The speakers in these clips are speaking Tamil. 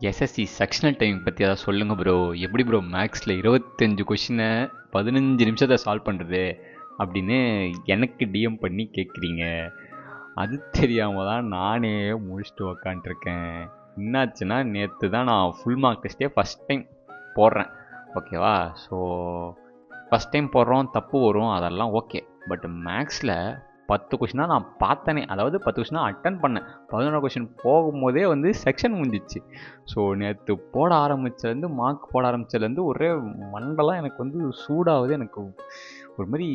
எஸ்எஸ்சி செக்ஷனல் டைம் பற்றி ஏதாவது சொல்லுங்கள் ப்ரோ. எப்படி ப்ரோ மேக்ஸில் 25 கொஷினை 15 நிமிஷத்தை சால்வ் பண்ணுறது அப்படின்னு எனக்கு டிஎம் பண்ணி கேட்குறீங்க. அது தெரியாமல் தான் நானே முடிச்சுட்டு உக்காண்ட்ருக்கேன். என்னாச்சுன்னா நேற்று தான் நான் ஃபுல் மார்க் டெஸ்ட்டே ஃபஸ்ட் டைம் போடுறேன். ஓகேவா? ஸோ ஃபஸ்ட் டைம் போடுறோம், தப்பு வரும், அதெல்லாம் ஓகே. பட் மேக்ஸில் 10 கொஷினாக நான் பார்த்தனே, அதாவது 10 கொஷினாக அட்டன் பண்ணேன். 11 கொஷின் போகும்போதே வந்து செக்ஷன் முடிஞ்சிச்சு. ஸோ நேற்று போட ஆரம்பித்ததுலேருந்து, மார்க் போட ஆரம்பித்ததுலேருந்து ஒரே மண்டலம் எனக்கு வந்து சூடாகுது. எனக்கு ஒரு மாதிரி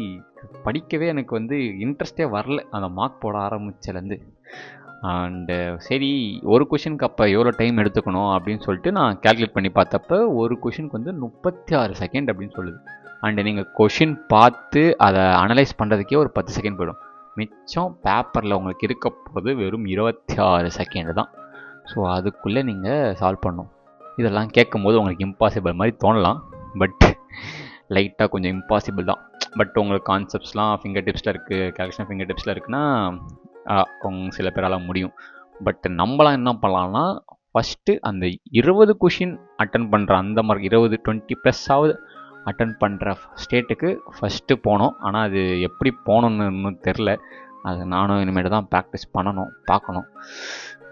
படிக்கவே எனக்கு வந்து இன்ட்ரெஸ்டே வரல அந்த மார்க் போட ஆரம்பித்ததுலேருந்து. அண்டு சரி, ஒரு கொஷினுக்கு அப்போ எவ்வளோ டைம் எடுத்துக்கணும் அப்படின்னு சொல்லிட்டு நான் கேல்குலேட் பண்ணி பார்த்தப்போ ஒரு கொஷினுக்கு வந்து 36 செகண்ட் அப்படின்னு சொல்லுது. அண்டு நீங்கள் கொஷின் பார்த்து அதை அனலைஸ் பண்ணுறதுக்கே ஒரு 10 செகண்ட் போயிடும். மிச்சம் பேப்பரில் உங்களுக்கு இருக்க போது வெறும் 26 செகண்ட் தான். ஸோ அதுக்குள்ளே நீங்கள் சால்வ் பண்ணணும். இதெல்லாம் கேட்கும்போது உங்களுக்கு இம்பாசிபிள் மாதிரி தோணலாம், பட் லைட்டாக கொஞ்சம் இம்பாசிபிள் தான். பட் உங்களுக்கு கான்செப்ட்ஸ்லாம் ஃபிங்கர் டிப்ஸில் இருக்குது, கேல்குலேஷன் ஃபிங்கர் டிப்ஸில் இருக்குன்னா சில பேரால் முடியும். பட் நம்மளாம் என்ன பண்ணலாம்னா, ஃபஸ்ட்டு அந்த 20 கொஷின் அட்டன் பண்ணுற அந்த மார்க் 20-20+ அட்டன் பண்ணுற ஸ்டேட்டுக்கு ஃபஸ்ட்டு போனோம். ஆனால் அது எப்படி போகணுன்னு இன்னும் தெரில. அது நானும் இனிமேட்டு தான் ப்ராக்டிஸ் பண்ணணும், பார்க்கணும்.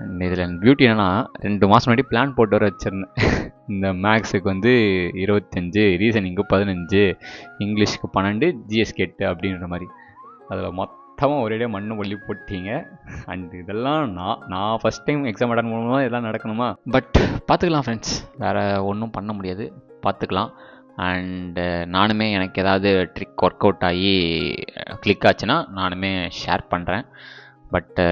அண்ட் இதில் பியூட்டி என்னென்னா, 2 மாதம் முன்னாடி பிளான் போட்டு வர வச்சுருந்தேன். இந்த மேக்ஸுக்கு வந்து 25, ரீசனிங்கு 15, இங்கிலீஷ்க்கு 12, ஜிஎஸ்க்கு 8 அப்படின்ற மாதிரி. அதில் மொத்தமாக ஒரேடியாக மண்ணு பள்ளி போட்டீங்க. அண்ட் இதெல்லாம் நான் ஃபஸ்ட் டைம் எக்ஸாம் அட்டன் பண்ணும்போது இதெல்லாம் நடக்கணுமா? பட் பார்த்துக்கலாம் ஃப்ரெண்ட்ஸ், வேறு ஒன்றும் பண்ண முடியாது, பார்த்துக்கலாம். அண்டு நானுமே எனக்கு ஏதாவது ட்ரிக் ஒர்க் அவுட் ஆகி கிளிக் ஆச்சுன்னா நானுமே ஷேர் பண்ணுறேன். பட்டு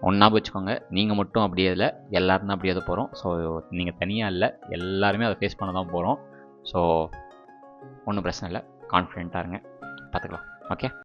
ஒன்றா வச்சுக்கோங்க, நீங்கள் மட்டும் அப்படியே இல்லை, எல்லோரும் தான் அப்படியே போகிறோம். ஸோ நீங்கள் தனியாக இல்லை, எல்லாருமே அதை ஃபேஸ் பண்ண தான் போகிறோம். ஸோ ஒன்றும் பிரச்சனை இல்லை, கான்ஃபிடென்ட்டாக இருங்க, பார்த்துக்கலாம். ஓகே.